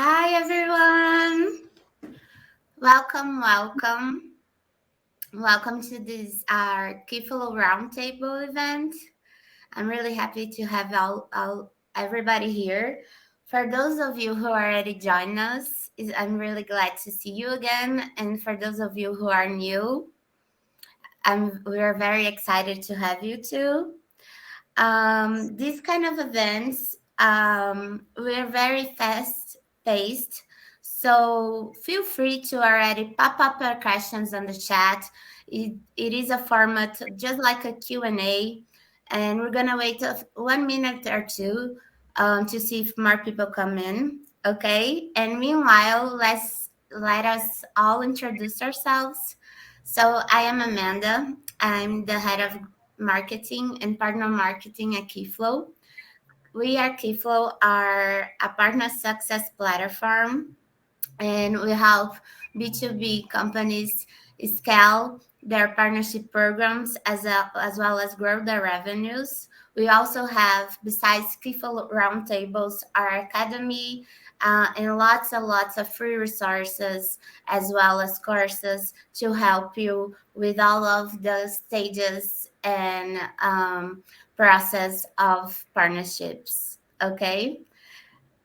Hi everyone. Welcome. Welcome to this our Kiflo Roundtable event. I'm really happy to have all everybody here. For those of you who already joined us, I'm really glad to see you again. And for those of you who are new, we are very excited to have you too. These kind of events, we're very fast paced. So feel free to already pop up your questions on the chat. It is a format just like a Q&A, and we're going to wait 1 minute or two to see if more people come in. Okay. And meanwhile, let us all introduce ourselves. So I am Amanda. I'm the head of marketing and partner marketing at Kiflo. We at Kiflo are a partner success platform, and we help B2B companies scale their partnership programs as well as grow their revenues. We also have, besides Kiflo Roundtables, our academy and lots and lots of free resources as well as courses to help you with all of the stages and process of partnerships. Okay.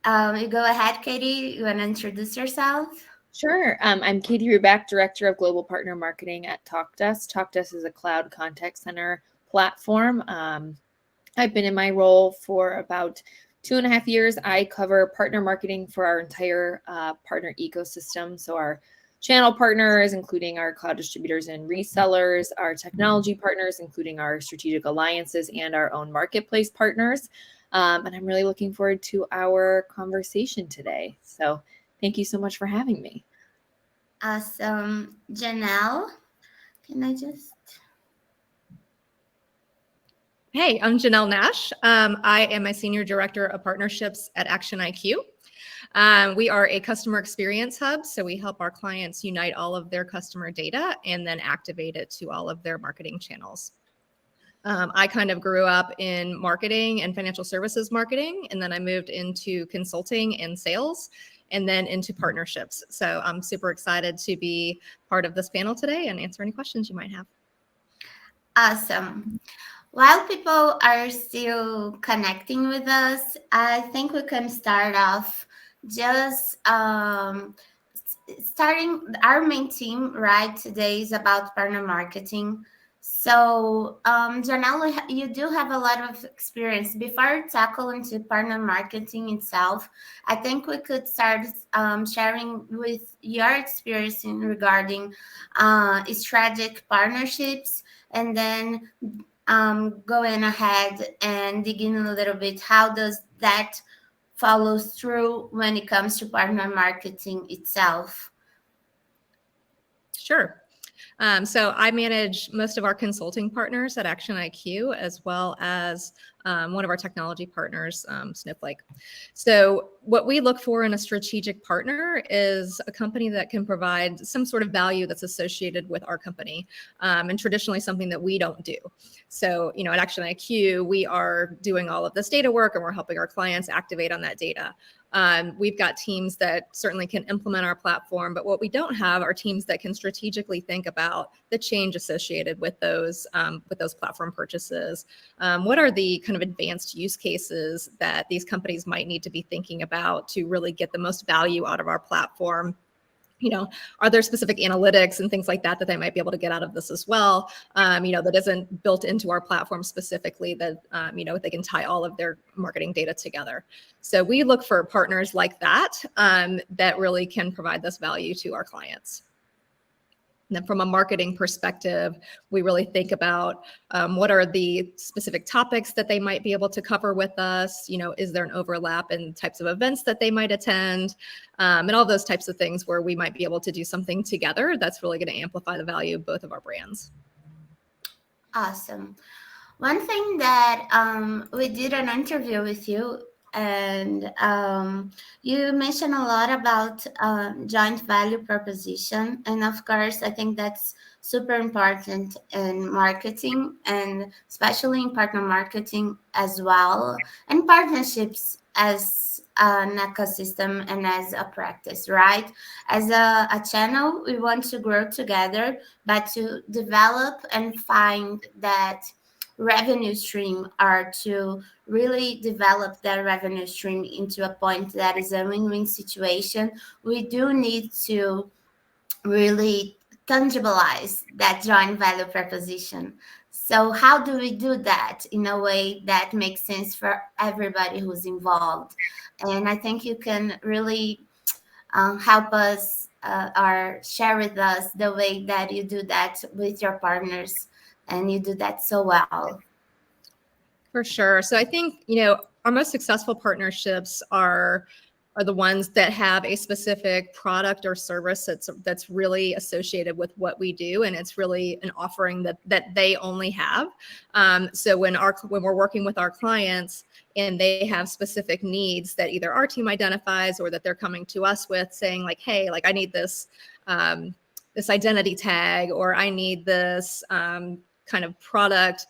You go ahead, Katie. You want to introduce yourself? Sure. I'm Katie Ruback, Director of Global Partner Marketing at TalkDesk. TalkDesk is a cloud contact center platform. I've been in my role for about 2.5 years. I cover partner marketing for our entire partner ecosystem. So our channel partners, including our cloud distributors and resellers, our technology partners, including our strategic alliances and our own marketplace partners. And I'm really looking forward to our conversation today. So thank you so much for having me. Awesome. Janelle, can I just... Hey, I'm Janelle Nash. I am a Senior Director of Partnerships at Action IQ. We are a customer experience hub, so we help our clients unite all of their customer data and then activate it to all of their marketing channels. I kind of grew up in marketing and financial services marketing, and then I moved into consulting and sales, and then into partnerships. So I'm super excited to be part of this panel today and answer any questions you might have. Awesome. While people are still connecting with us, I think we can start off just starting our main theme right today is about partner marketing. So, Janelle, you do have a lot of experience. Before tackling into partner marketing itself, I think we could start sharing with your experience in regarding strategic partnerships, and then going ahead and digging a little bit, how does that follow through when it comes to partner marketing itself? Sure. So I manage most of our consulting partners at Action IQ, as well as one of our technology partners, Snowflake. So what we look for in a strategic partner is a company that can provide some sort of value that's associated with our company, and traditionally something that we don't do. So, at Action IQ, we are doing all of this data work and we're helping our clients activate on that data. We've got teams that certainly can implement our platform, but what we don't have are teams that can strategically think about the change associated with those platform purchases. What are the kind of advanced use cases that these companies might need to be thinking about to really get the most value out of our platform? Are there specific analytics and things like that they might be able to get out of this as well? That isn't built into our platform specifically, that, they can tie all of their marketing data together. So we look for partners like that, that really can provide this value to our clients. And then from a marketing perspective, we really think about what are the specific topics that they might be able to cover with us. Is there an overlap in types of events that they might attend, and all those types of things where we might be able to do something together that's really going to amplify the value of both of our brands. Awesome. One thing that we did an interview with you And you mentioned a lot about joint value proposition. And of course, I think that's super important in marketing, and especially in partner marketing as well, and partnerships as an ecosystem and as a practice, right? As a channel, we want to grow together, but to develop and find that revenue stream, or to really develop that revenue stream into a point that is a win-win situation, we do need to really tangibilize that joint value proposition. So how do we do that in a way that makes sense for everybody who's involved? And I think you can really help us or share with us the way that you do that with your partners, and you do that so well. For sure. So I think, our most successful partnerships are the ones that have a specific product or service that's really associated with what we do, and it's really an offering that they only have. So when we're working with our clients and they have specific needs that either our team identifies or that they're coming to us with, saying like, hey, like I need this this identity tag, or I need this kind of product,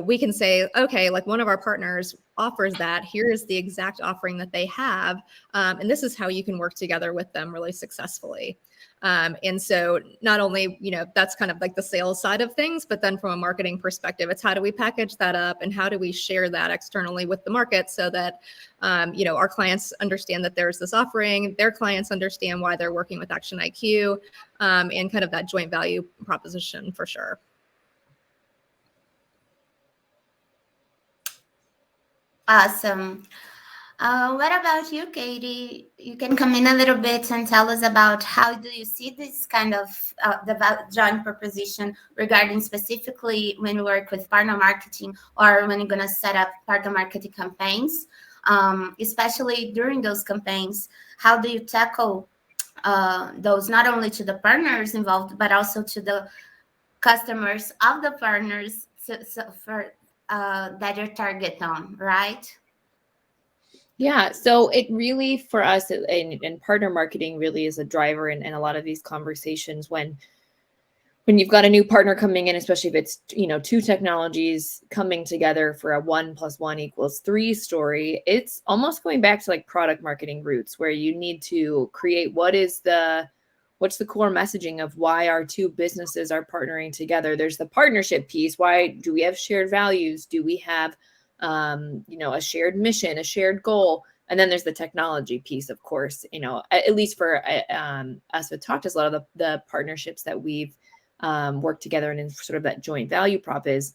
we can say, okay, like one of our partners offers that. Here is the exact offering that they have. And this is how you can work together with them really successfully. And so not only, that's kind of like the sales side of things, but then from a marketing perspective, it's how do we package that up and how do we share that externally with the market so that, our clients understand that there's this offering, their clients understand why they're working with Action IQ, and kind of that joint value proposition for sure. Awesome. What about you, Katie? You can come in a little bit and tell us about how do you see this kind of joint proposition regarding specifically when you work with partner marketing, or when you're going to set up partner marketing campaigns, especially during those campaigns. How do you tackle those, not only to the partners involved, but also to the customers of the partners, for that you're target on, right? Yeah, so it really, for us in partner marketing, really is a driver in a lot of these conversations when you've got a new partner coming in, especially if it's, two technologies coming together for a 1 + 1 = 3 story. It's almost going back to like product marketing roots, where you need to create what's the core messaging of why our two businesses are partnering together. There's the partnership piece. Why do we have shared values? Do we have a shared mission, a shared goal? And then there's the technology piece, of course. At least for us with TalkTest, a lot of the partnerships that we've worked together and in sort of that joint value prop is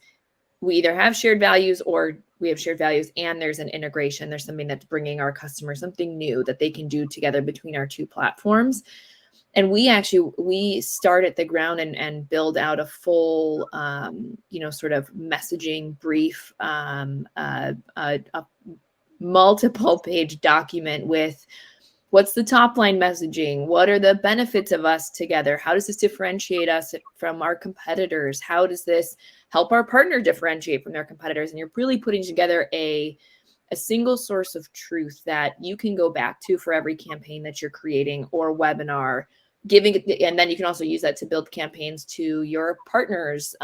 we either have shared values, or we have shared values and there's an integration. There's something that's bringing our customers something new that they can do together between our two platforms. And we start at the ground and build out a full, sort of messaging brief, a multiple page document with what's the top line messaging? What are the benefits of us together? How does this differentiate us from our competitors? How does this help our partner differentiate from their competitors? And you're really putting together a single source of truth that you can go back to for every campaign that you're creating or webinar, and then you can also use that to build campaigns to your partners,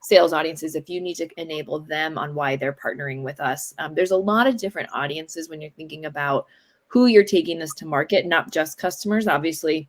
sales audiences, if you need to enable them on why they're partnering with us. There's a lot of different audiences when you're thinking about who you're taking this to market, not just customers. Obviously,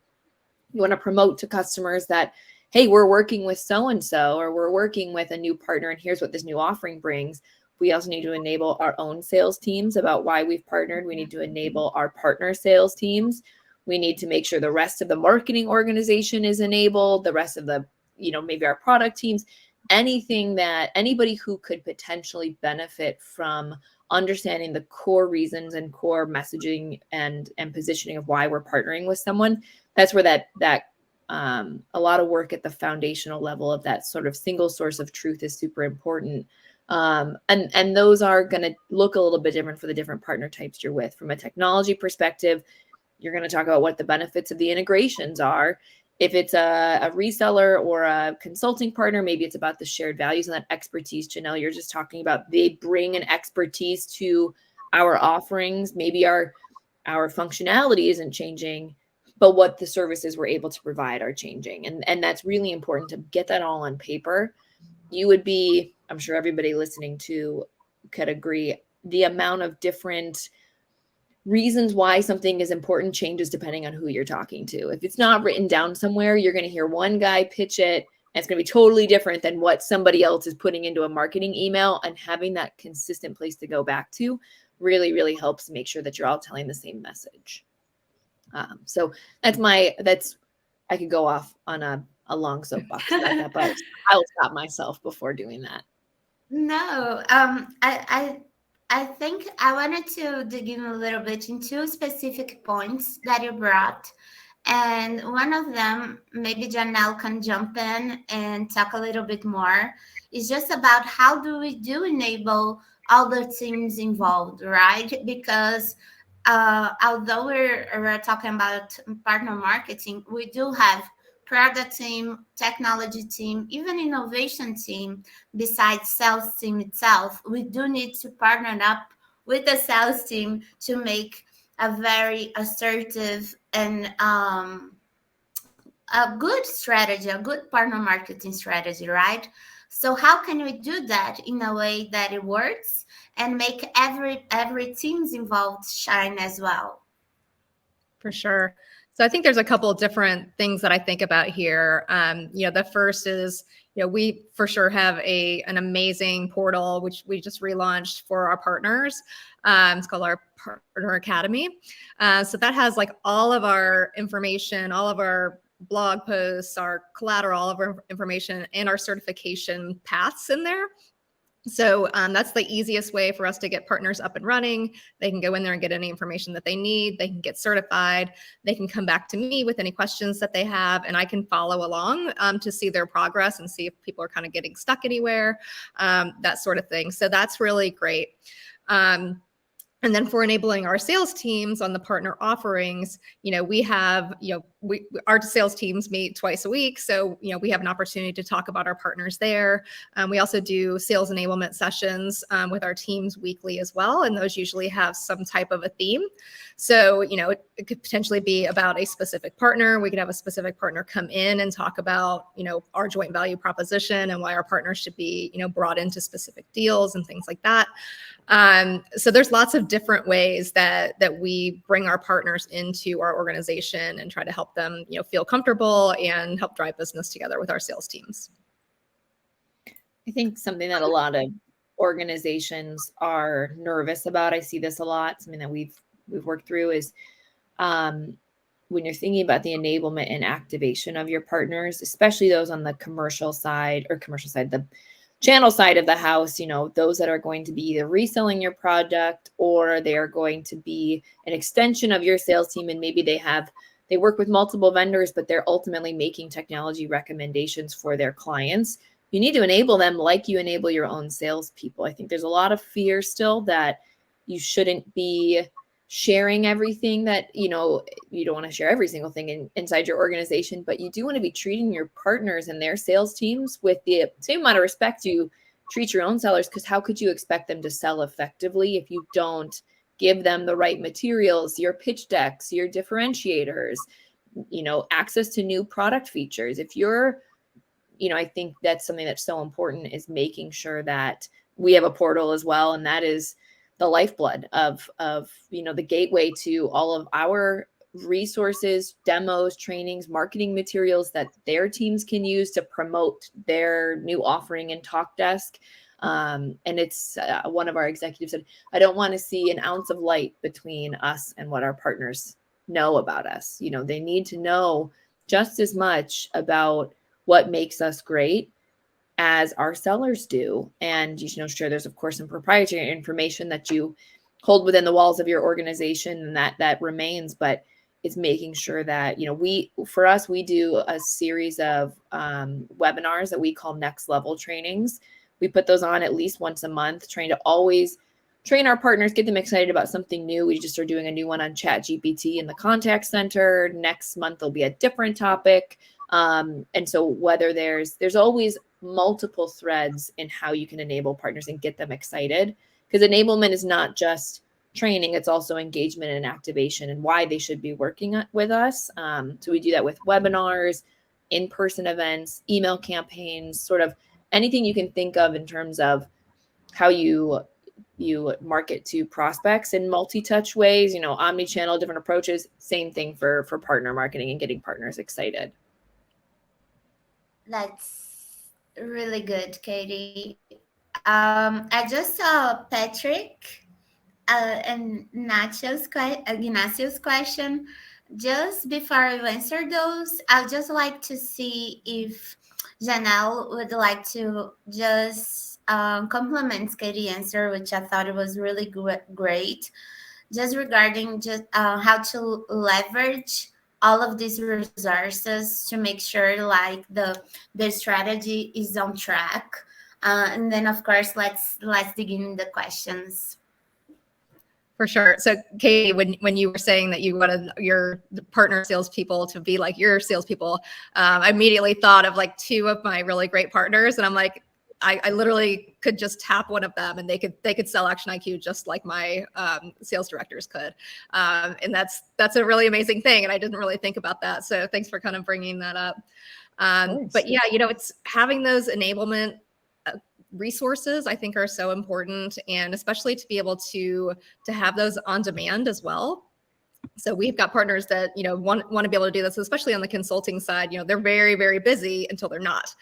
you want to promote to customers that, hey, we're working with so-and-so, or we're working with a new partner, and here's what this new offering brings. We also need to enable our own sales teams about why we've partnered. We need to enable our partner sales teams. We need to make sure the rest of the marketing organization is enabled, the rest of the, maybe our product teams, anything that anybody who could potentially benefit from understanding the core reasons and core messaging and positioning of why we're partnering with someone. That's where that a lot of work at the foundational level of that sort of single source of truth is super important. And those are going to look a little bit different for the different partner types you're with. From a technology perspective, you're going to talk about what the benefits of the integrations are. If it's a reseller or a consulting partner, maybe it's about the shared values and that expertise. Janelle, you're just talking about, they bring an expertise to our offerings, maybe our functionality isn't changing, but what the services we're able to provide are changing. And that's really important to get that all on paper. You would be, I'm sure everybody listening to could agree, the amount of different reasons why something is important changes depending on who you're talking to. If it's not written down somewhere, you're going to hear one guy pitch it, and it's going to be totally different than what somebody else is putting into a marketing email. And having that consistent place to go back to really, really helps make sure that you're all telling the same message. So I could go off on a long soapbox about that, but I'll stop myself before doing that. No, I think I wanted to dig in a little bit into specific points that you brought. And one of them, maybe Janelle can jump in and talk a little bit more, is just about how do we enable all the teams involved, right? Because although we're talking about partner marketing, we do have product team, technology team, even innovation team. Besides sales team itself, we do need to partner up with the sales team to make a very assertive and a good strategy, a good partner marketing strategy, right? So how can we do that in a way that it works and make every teams involved shine as well? For sure. So I think there's a couple of different things that I think about here. The first is, we for sure have an amazing portal, which we just relaunched for our partners. It's called our Partner Academy. So that has like all of our information, all of our blog posts, our collateral, all of our information, and our certification paths in there. So that's the easiest way for us to get partners up and running. They can go in there and get any information that they need. They can get certified. They can come back to me with any questions that they have, and I can follow along to see their progress and see if people are kind of getting stuck anywhere, that sort of thing. So that's really great. And then for enabling our sales teams on the partner offerings, we have, our sales teams meet twice a week. So, we have an opportunity to talk about our partners there. We also do sales enablement sessions with our teams weekly as well. And those usually have some type of a theme. So, it could potentially be about a specific partner. We could have a specific partner come in and talk about, our joint value proposition and why our partners should be, brought into specific deals and things like that. So there's lots of different ways that we bring our partners into our organization and try to help them, feel comfortable and help drive business together with our sales teams. I think something that a lot of organizations are nervous about, I see this a lot, something that we've worked through is when you're thinking about the enablement and activation of your partners, especially those on the commercial side, the channel side of the house, those that are going to be either reselling your product or they are going to be an extension of your sales team. And maybe they work with multiple vendors, but they're ultimately making technology recommendations for their clients. You need to enable them like you enable your own salespeople. I think there's a lot of fear still that you shouldn't be sharing everything that, you don't want to share every single thing inside your organization, but you do want to be treating your partners and their sales teams with the same amount of respect you treat your own sellers, because how could you expect them to sell effectively if you don't give them the right materials, your pitch decks, your differentiators, access to new product features. If you're, I think that's something that's so important, is making sure that we have a portal as well. And that is the lifeblood of the gateway to all of our resources, demos, trainings, marketing materials that their teams can use to promote their new offering in TalkDesk. And it's one of our executives said, I don't want to see an ounce of light between us and what our partners know about us. They need to know just as much about what makes us great as our sellers do. And sure, there's of course some proprietary information that you hold within the walls of your organization, and that remains, but it's making sure that we do a series of webinars that we call next level trainings. We put those on at least once a month, trying to always train our partners, get them excited about something new. We just are doing a new one on ChatGPT in the contact center. Next month there'll be a different topic. And so whether there's always multiple threads in how you can enable partners and get them excited, because enablement is not just training, it's also engagement and activation and why they should be working with us. So we do that with webinars, in-person events, email campaigns, sort of anything you can think of in terms of how you market to prospects in multi-touch ways, omni-channel, different approaches. Same thing for partner marketing and getting partners excited. That's really good, Katie. I just saw Patrick and Ignacio's question. Just before you answer those, I'd just like to see if Janelle would like to just compliment Katie's answer, which I thought it was really great. Just regarding just how to leverage all of these resources to make sure like the strategy is on track. And then of course let's dig in the questions. For sure. So, Katie, when you were saying that you wanted your partner salespeople to be like your salespeople, I immediately thought of like two of my really great partners, and I'm like, I literally could just tap one of them, and they could sell Action IQ just like my sales directors could, and that's a really amazing thing. And I didn't really think about that. So, thanks for kind of bringing that up. But yeah, it's having those enablement resources I think are so important, and especially to be able to have those on demand as well. So we've got partners that want to be able to do this, especially on the consulting side. They're very, very busy until they're not.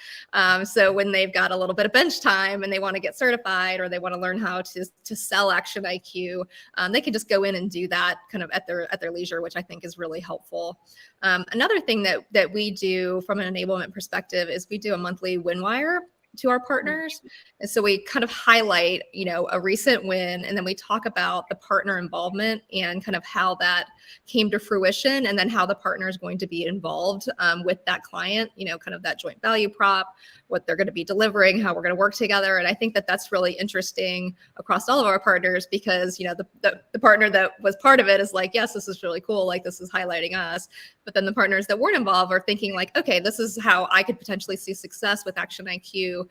So when they've got a little bit of bench time and they want to get certified or they want to learn how to sell Action IQ, they can just go in and do that kind of at their leisure, which I think is really helpful. Another thing that we do from an enablement perspective is we do a monthly win wire to our partners. And so we kind of highlight, a recent win, and then we talk about the partner involvement and kind of how that came to fruition, and then how the partner is going to be involved with that client, kind of that joint value prop, what they're going to be delivering, how we're going to work together. And I think that that's really interesting across all of our partners, because, the partner that was part of it is like, yes, this is really cool. Like, this is highlighting us. But then the partners that weren't involved are thinking like, okay, this is how I could potentially see success with Action IQ.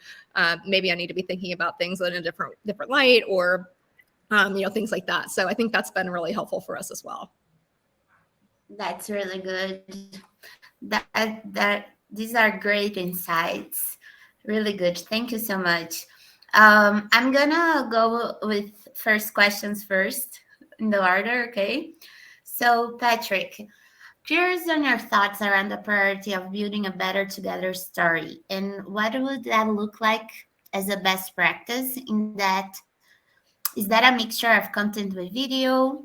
Maybe I need to be thinking about things in a different light, or things like that. So I think that's been really helpful for us as well. That's really good. That these are great insights. Really good. Thank you so much. I'm gonna go with first questions first in the order, okay? So Patrick, curious on your thoughts around the priority of building a better together story, and what would that look like as a best practice in that? Is that a mixture of content with video,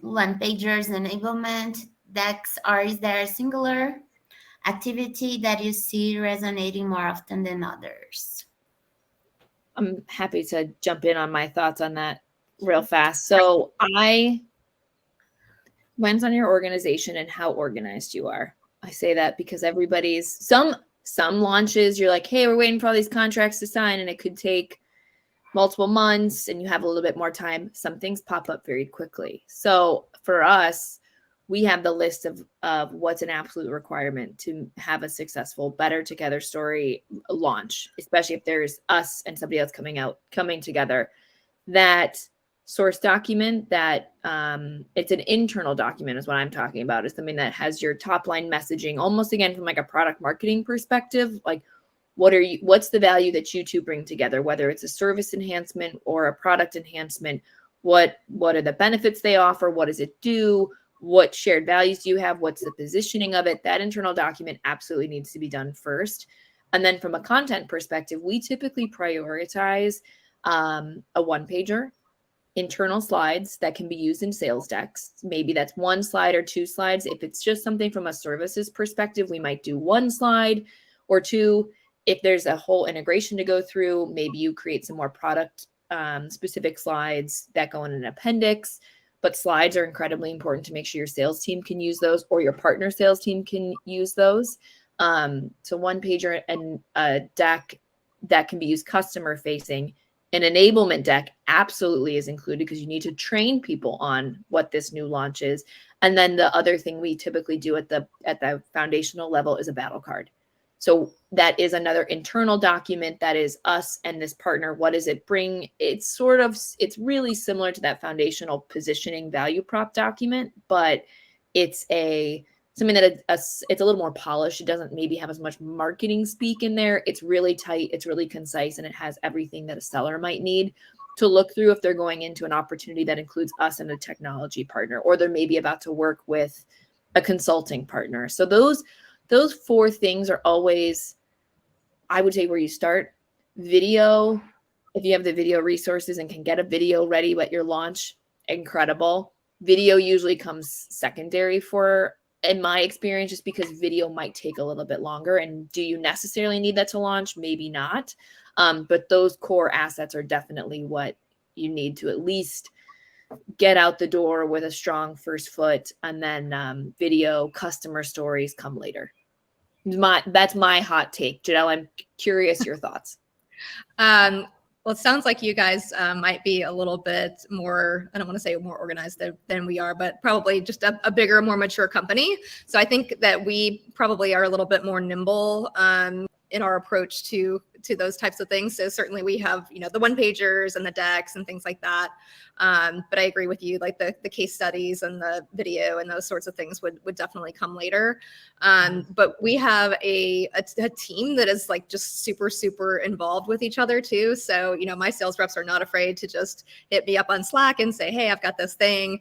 one pagers, enablement, decks, or is there a singular activity that you see resonating more often than others? I'm happy to jump in on my thoughts on that real fast. So depends on your organization and how organized you are. I say that because some launches, you're like, hey, we're waiting for all these contracts to sign, and it could take multiple months and you have a little bit more time. Some things pop up very quickly. So for us, we have the list of what's an absolute requirement to have a successful Better Together story launch, especially if there's us and somebody else coming together. That source document, that it's an internal document is what I'm talking about. It's something that has your top line messaging, almost again from like a product marketing perspective, like what's the value that you two bring together, whether it's a service enhancement or a product enhancement. What are the benefits they offer? What does it do? What shared values do you have? What's the positioning of it? That internal document absolutely needs to be done first. And then from a content perspective, we typically prioritize a one-pager, internal slides that can be used in sales decks. Maybe that's one slide or two slides. If it's just something from a services perspective, we might do one slide or two. If there's a whole integration to go through, maybe you create some more product specific slides that go in an appendix. But slides are incredibly important to make sure your sales team can use those, or your partner sales team can use those. So one pager and a deck that can be used customer facing. An enablement deck absolutely is included because you need to train people on what this new launch is. And then the other thing we typically do at the foundational level is a battle card. So that is another internal document that is us and this partner. What does it bring? It's really similar to that foundational positioning value prop document, but it's something that it's a little more polished. It doesn't maybe have as much marketing speak in there. It's really tight, it's really concise, and it has everything that a seller might need to look through if they're going into an opportunity that includes us and a technology partner, or they're maybe about to work with a consulting partner. So those 4 things are always, I would say, where you start. Video, if you have the video resources and can get a video ready at your launch, incredible. Video usually comes secondary in my experience, just because video might take a little bit longer. And do you necessarily need that to launch? Maybe not. But those core assets are definitely what you need to at least get out the door with a strong first foot, and then video, customer stories come later. That's my hot take. Janelle, I'm curious your thoughts. Well, it sounds like you guys might be a little bit more, I don't want to say more organized than we are, but probably just a bigger, more mature company. So I think that we probably are a little bit more nimble in our approach to those types of things. So certainly we have, the one pagers and the decks and things like that. But I agree with you, like the case studies and the video and those sorts of things would definitely come later. But we have a team that is like just super, super involved with each other too. So, my sales reps are not afraid to just hit me up on Slack and say, hey, I've got this thing.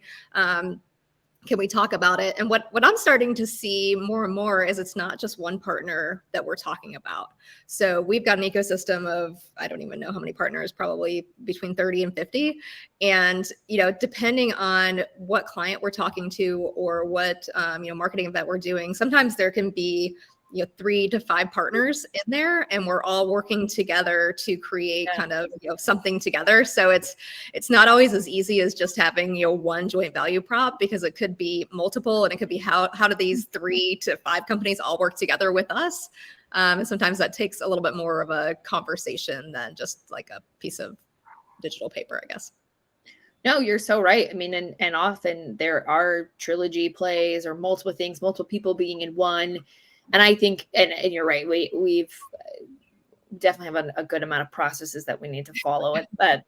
Can we talk about it? And what I'm starting to see more and more is it's not just one partner that we're talking about. So we've got an ecosystem of, I don't even know how many partners, probably between 30 and 50. And, depending on what client we're talking to or what, marketing event we're doing, sometimes there can be 3 to 5 partners in there, and we're all working together to create kind of something together. So it's not always as easy as just having one joint value prop, because it could be multiple, and it could be how do these 3 to 5 companies all work together with us, and sometimes that takes a little bit more of a conversation than just like a piece of digital paper, I guess. No, you're so right. I mean, and often there are trilogy plays or multiple things, multiple people being in one. And I think, and you're right, we've definitely have a good amount of processes that we need to follow at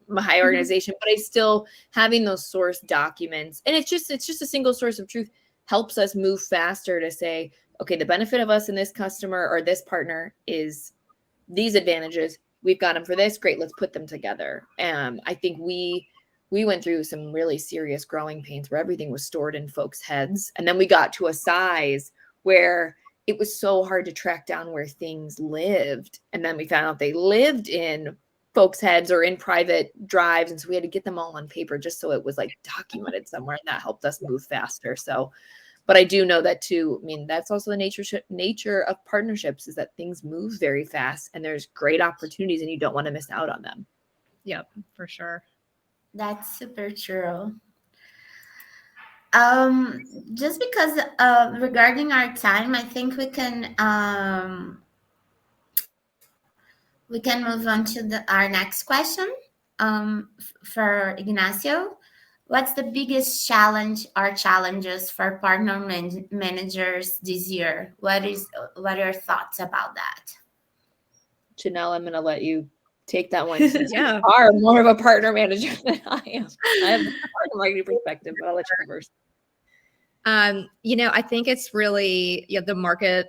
my organization, but I still, having those source documents, and it's just a single source of truth, helps us move faster to say, okay, the benefit of us and this customer or this partner is these advantages. We've got them for this. Great. Let's put them together. I think we went through some really serious growing pains where everything was stored in folks' heads. And then we got to a size where it was so hard to track down where things lived. And then we found out they lived in folks' heads or in private drives. And so we had to get them all on paper just so it was like documented somewhere, and that helped us move faster. So, but I do know that too. I mean, that's also the nature of partnerships, is that things move very fast and there's great opportunities and you don't want to miss out on them. Yep, for sure. That's super true. Just because regarding our time, I think we can move on to our next question. For Ignacio, what's the biggest challenge or challenges for partner managers this year? What are your thoughts about that? Janelle, I'm going to let you take that one. Yeah. You are more of a partner manager than I am. I have a partner marketing perspective, but I'll let you go first. I think it's really, the market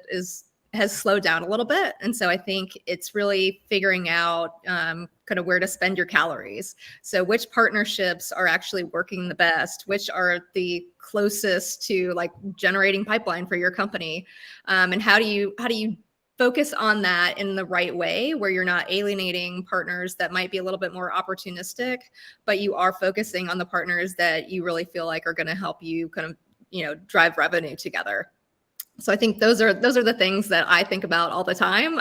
has slowed down a little bit. And so I think it's really figuring out kind of where to spend your calories. So which partnerships are actually working the best, which are the closest to like generating pipeline for your company. And how do you focus on that in the right way, where you're not alienating partners that might be a little bit more opportunistic, but you are focusing on the partners that you really feel like are going to help you kind of, drive revenue together. So I think those are the things that I think about all the time.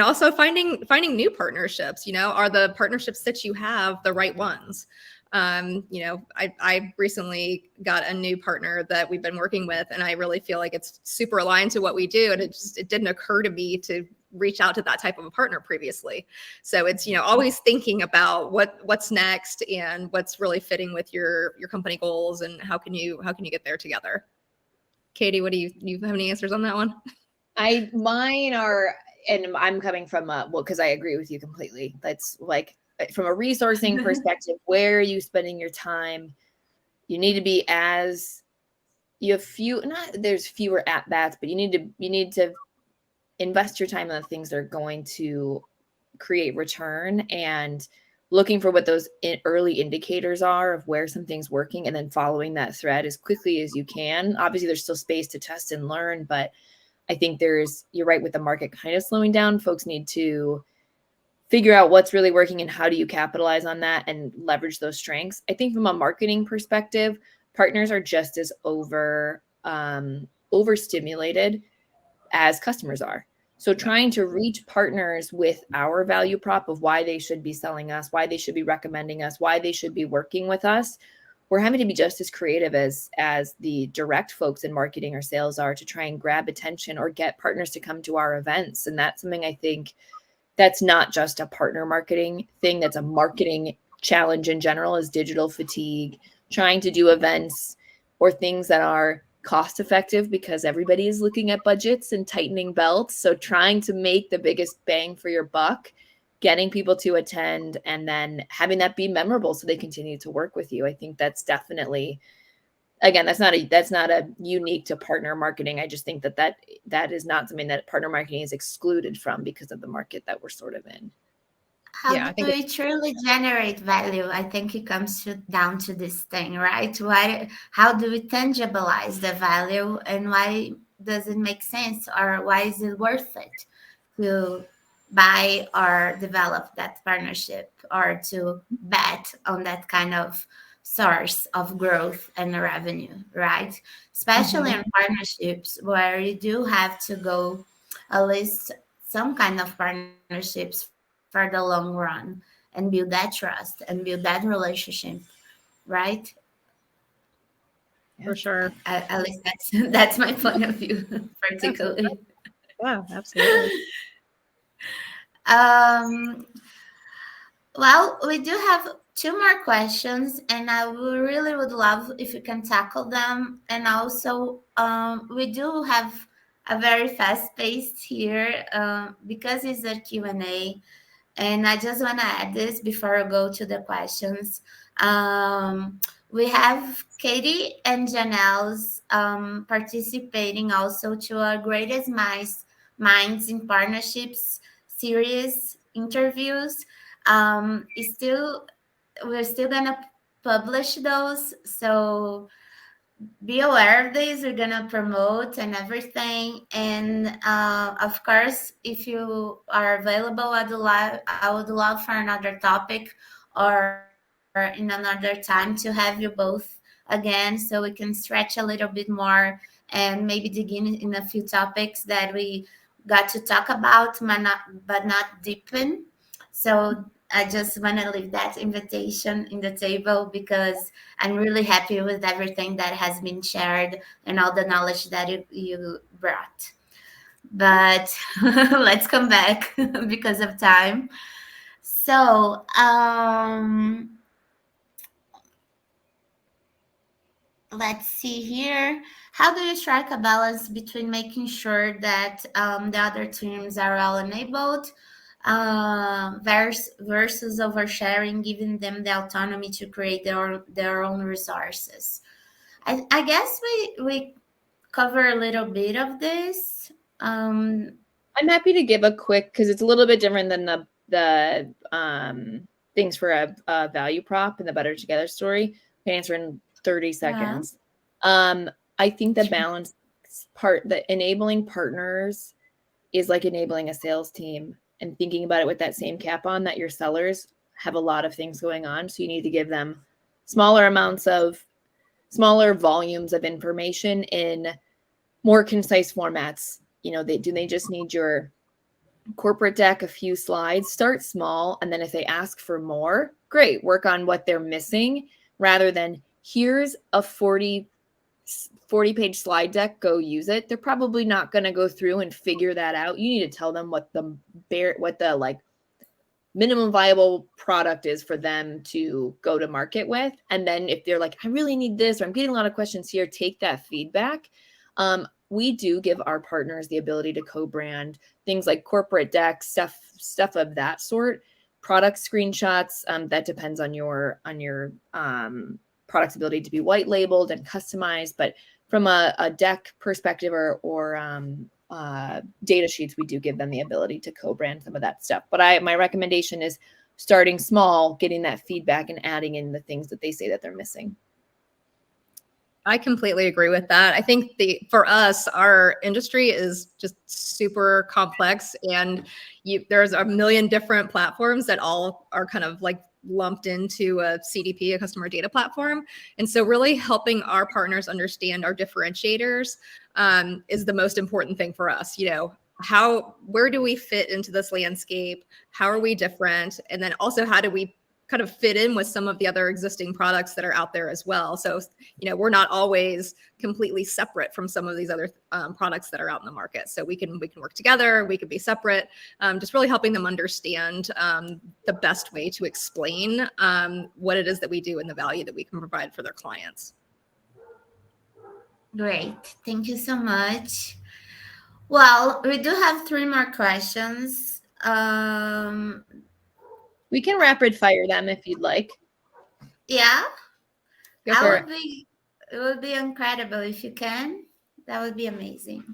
Also finding new partnerships. Are the partnerships that you have the right ones? I recently got a new partner that we've been working with, and I really feel like it's super aligned to what we do. And it didn't occur to me to reach out to that type of a partner previously. So it's, always thinking about what's next and what's really fitting with your company goals, and how can you get there together. Katie, what do you have any answers on that one? Mine are, and I'm coming from because I agree with you completely. That's like from a resourcing perspective, where are you spending your time? You need to be you have there's fewer at bats, but you need to invest your time in the things that are going to create return, and looking for what those early indicators are of where something's working, and then following that thread as quickly as you can. Obviously, there's still space to test and learn, but I think you're right, with the market kind of slowing down, folks need to figure out what's really working and how do you capitalize on that and leverage those strengths. I think from a marketing perspective, partners are just as overstimulated as customers are. So trying to reach partners with our value prop of why they should be selling us, why they should be recommending us, why they should be working with us, we're having to be just as creative as the direct folks in marketing or sales are to try and grab attention or get partners to come to our events. And that's something I think that's not just a partner marketing thing, that's a marketing challenge in general, is digital fatigue, trying to do events or things that are cost effective because everybody is looking at budgets and tightening belts. So trying to make the biggest bang for your buck, getting people to attend, and then having that be memorable so they continue to work with you. I think that's definitely, again, that's not a unique to partner marketing. I just think that is not something that partner marketing is excluded from because of the market that we're sort of in. How Yeah, do I think we truly generate value? I think it comes down to this thing, right? How do we tangibilize the value, and why does it make sense, or why is it worth it to buy or develop that partnership, or to bet on that kind of source of growth and revenue, right? Especially Mhm. in partnerships where you do have to go at least some kind of partnerships for the long run and build that trust and build that relationship, right? Yeah. For sure. At least that's that's my point of view, Absolutely. particularly. Yeah, absolutely. Um, well, we do have two more questions, and really would love if you can tackle them. And also, we do have a very fast pace here because it's a Q&A. And I just want to add this before I go to the questions. We have Katie and Janelle's participating also to our Greatest Minds in Partnerships series interviews. It's still We're still gonna publish those, so be aware of this. We're gonna promote and everything, and of course, if you are available, I would love for another topic or in another time to have you both again, so we can stretch a little bit more and maybe dig in a few topics that we got to talk about, but not deepen. So I just want to leave that invitation in the table because I'm really happy with everything that has been shared and all the knowledge that you brought. But let's come back because of time. So, let's see here. How do you strike a balance between making sure that the other teams are all enabled versus oversharing, giving them the autonomy to create their own resources? I guess we cover a little bit of this. I'm happy to give a quick, because it's a little bit different than the things for a value prop and the Better Together story. I can answer in 30 Yeah. seconds. I think the balance part, the enabling partners is like enabling a sales team, and thinking about it with that same cap on, that your sellers have a lot of things going on. So you need to give them smaller volumes of information in more concise formats. They just need your corporate deck, a few slides, start small. And then if they ask for more, great, work on what they're missing, rather than here's a 40-page slide deck, go use it. They're probably not going to go through and figure that out. You need to tell them what the like minimum viable product is for them to go to market with. And then if they're like, I really need this, or I'm getting a lot of questions here, take that feedback. we do give our partners the ability to co-brand things like corporate decks, stuff of that sort, product screenshots. That depends on your product's ability to be white labeled and customized. But from a deck perspective or data sheets, we do give them the ability to co-brand some of that stuff. But my recommendation is starting small, getting that feedback and adding in the things that they say that they're missing. I completely agree with that. I think for us, our industry is just super complex, and there's a million different platforms that all are kind of like lumped into a CDP, a customer data platform. And so really helping our partners understand our differentiators is the most important thing for us. Where do we fit into this landscape? How are we different? And then also, how do we kind of fit in with some of the other existing products that are out there as well? So, we're not always completely separate from some of these other products that are out in the market. So we can work together, we could be separate, just really helping them understand the best way to explain what it is that we do and the value that we can provide for their clients. Great. Thank you so much. Well, we do have 3 more questions. We can rapid fire them if you'd like. Yeah, Go for it. It would be incredible if you can. That would be amazing.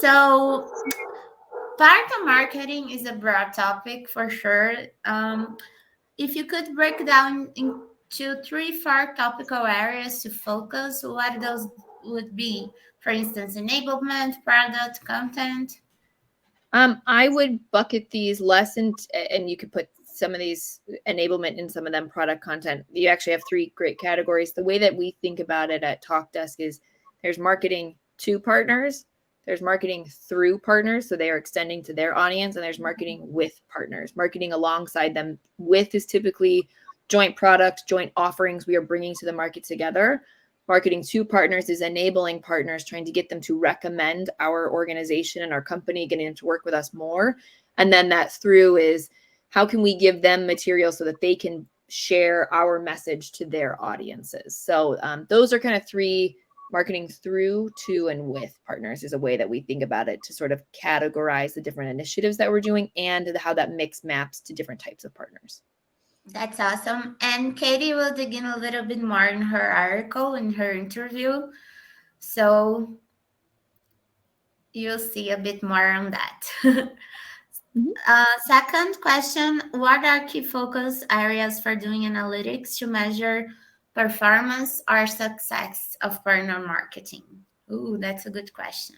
So, partner marketing is a broad topic for sure. If you could break down into 3-4 topical areas to focus, what those would be? For instance, enablement, product, content. I would bucket these less and you could put some of these enablement in some of them product content. You actually have 3 great categories. The way that we think about it at TalkDesk is there's marketing to partners, there's marketing through partners, so they are extending to their audience, and there's marketing with partners. Marketing alongside them. With is typically joint product, joint offerings we are bringing to the market together. Marketing to partners is enabling partners, trying to get them to recommend our organization and our company, getting them to work with us more. And then that through is how can we give them material so that they can share our message to their audiences. So those are kind of 3. Marketing through, to, and with partners is a way that we think about it to sort of categorize the different initiatives that we're doing and how that mix maps to different types of partners. That's awesome. And Katie will dig in a little bit more in her article, in her interview. So you'll see a bit more on that. Second question, what are key focus areas for doing analytics to measure performance or success of partner marketing? Ooh, that's a good question.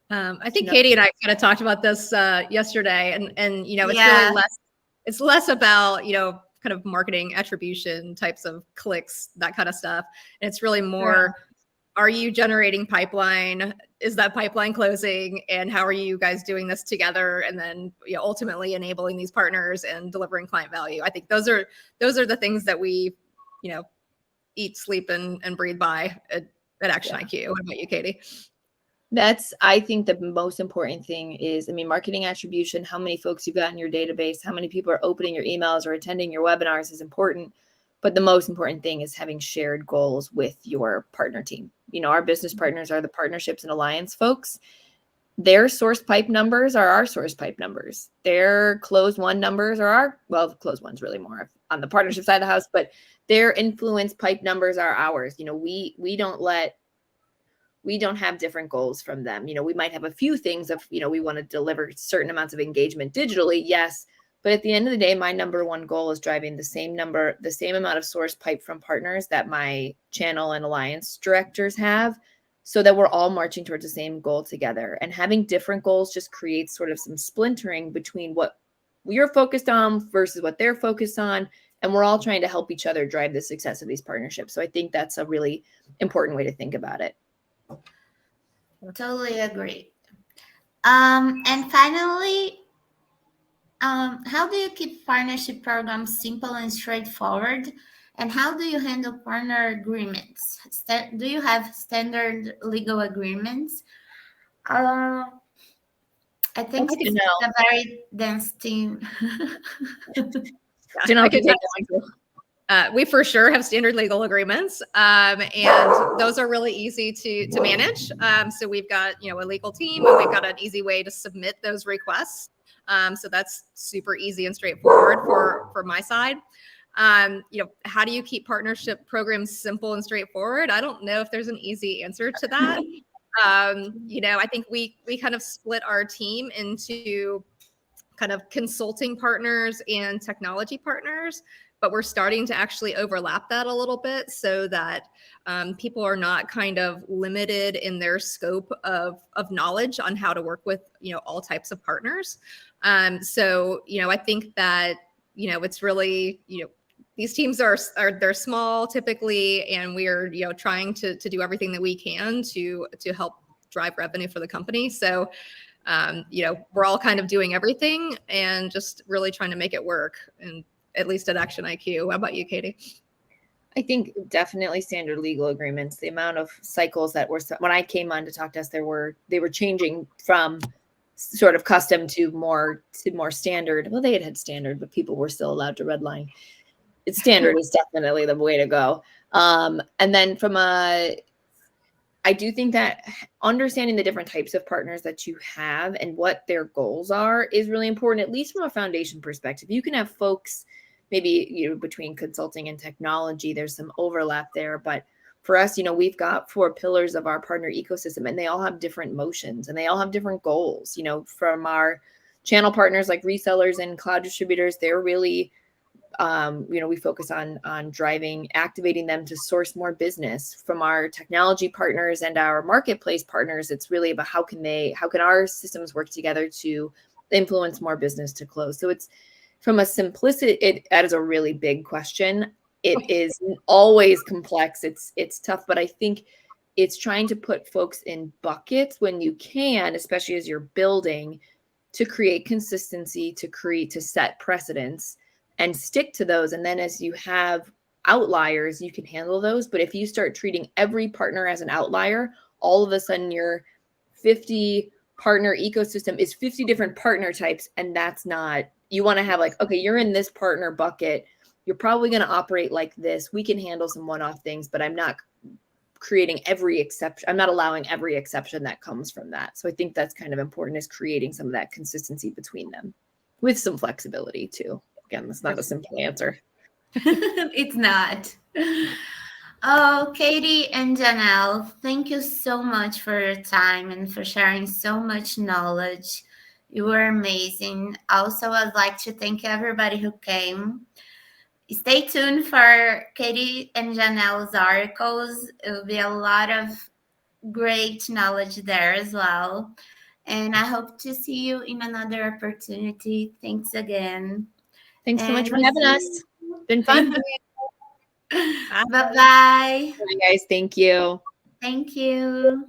I think Katie and I kind of talked about this yesterday, and it's really it's less about kind of marketing attribution types of clicks, that kind of stuff. And it's really more, are you generating pipeline? Is that pipeline closing? And how are you guys doing this together? And then ultimately enabling these partners and delivering client value. I think those are the things that we eat, sleep, and breathe by at Action IQ. What about you, Katie? That's, I think, the most important thing is, marketing attribution, how many folks you've got in your database, how many people are opening your emails or attending your webinars is important. But the most important thing is having shared goals with your partner team. Our business partners are the partnerships and alliance folks. Their source pipe numbers are our source pipe numbers. Their closed won numbers are closed one's really more on the partnership side of the house, but their influence pipe numbers are ours. We don't have different goals from them. We might have a few things of, we want to deliver certain amounts of engagement digitally. Yes. But at the end of the day, my number one goal is driving the same amount of source pipe from partners that my channel and alliance directors have, so that we're all marching towards the same goal together. And having different goals just creates sort of some splintering between what we're focused on versus what they're focused on. And we're all trying to help each other drive the success of these partnerships. So I think that's a really important way to think about it. Totally agree. And finally, how do you keep partnership programs simple and straightforward? And how do you handle partner agreements? Do you have standard legal agreements? I think it's a very dense team. Janelle can take that one too. we for sure have standard legal agreements, and those are really easy to manage. So we've got a legal team, and we've got an easy way to submit those requests. So that's super easy and straightforward for my side. How do you keep partnership programs simple and straightforward? I don't know if there's an easy answer to that. I think we kind of split our team into kind of consulting partners and technology partners, but we're starting to actually overlap that a little bit so that people are not kind of limited in their scope of knowledge on how to work with all types of partners. So I think that it's really these teams are they're small typically, and we are trying to do everything that we can to help drive revenue for the company. So we're all kind of doing everything and just really trying to make it work, and at least at Action IQ. How about you, Katie? I think definitely standard legal agreements. The amount of cycles that were, when I came on to talk to us, they were changing from sort of custom to more standard. Well, they had standard, but people were still allowed to redline. It's standard is definitely the way to go. And then I do think that understanding the different types of partners that you have and what their goals are is really important, at least from a foundation perspective. You can have folks maybe, between consulting and technology, there's some overlap there. But for us, we've got 4 pillars of our partner ecosystem, and they all have different motions and they all have different goals. From our channel partners like resellers and cloud distributors, they're really we focus on activating them to source more business. From our technology partners and our marketplace partners, it's really about how can our systems work together to influence more business to close. So it's from a simplicity, that is a really big question. It is always complex. It's tough, but I think it's trying to put folks in buckets when you can, especially as you're building, to create consistency, to set precedents and stick to those. And then as you have outliers, you can handle those. But if you start treating every partner as an outlier, all of a sudden your 50 partner ecosystem is 50 different partner types. And that's not, you want to have like, okay, you're in this partner bucket. You're probably going to operate like this. We can handle some one-off things, but I'm not creating every exception. I'm not allowing every exception that comes from that. So I think that's kind of important, is creating some of that consistency between them with some flexibility too. Again, that's not a simple answer. It's not. Oh, Katie and Janelle, thank you so much for your time and for sharing so much knowledge. You were amazing. Also, I'd like to thank everybody who came. Stay tuned for Katie and Janelle's articles. It will be a lot of great knowledge there as well. And I hope to see you in another opportunity. Thanks again. Thanks so much for having us. Been fun. Bye-bye. Bye, guys. Thank you. Thank you.